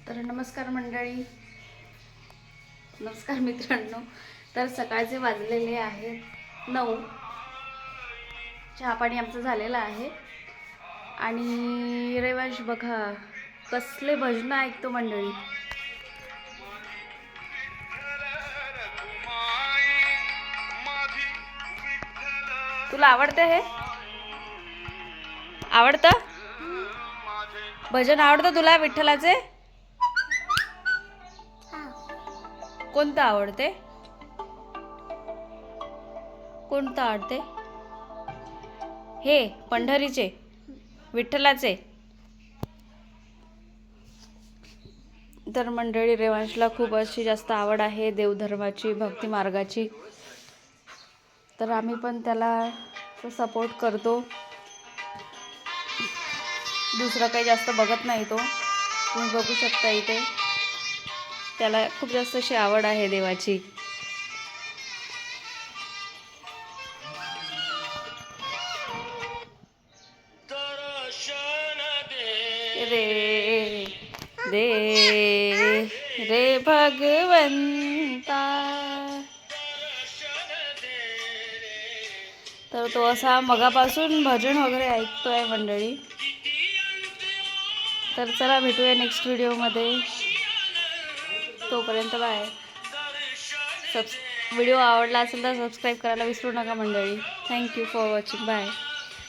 तर नमस्कार मंडळी, नमस्कार मित्रांनो. तर सकाळचे वाजलेले आहेत 9. चहा पाणी आमचं झालेलं आहे आणि रेवांश बघा कसले भजन ऐकतो मंडळी. तुला आवडते हे? आवडतं भजन? आवडतं तुला विठ्ठलाचे? कोणतं आवडते? कोणतं आवडते? हे पंढरीचे विठ्ठलाचे. तर मंडळी रेवांशला खूप अशी जास्त आवड आहे देवधर्माची, भक्ती मार्गाची. तर आम्ही पण त्याला सपोर्ट करतो. दुसरं काही जास्त बघत नाही तो, तुम्ही बघू शकता इथे. त्याला खूप जास्त अशी आवड आहे देवाची. रे दे रे भगवंता. तर तो असा मगापासून भजन वगैरे ऐकतोय मंडळी. तर चला भेटूया नेक्स्ट व्हिडिओमध्ये. तोपर्यंत बाय. व्हिडिओ आवडला असेल तर सबस्क्राईब करायला विसरू नका मंडळी. Thank you for watching. बाय.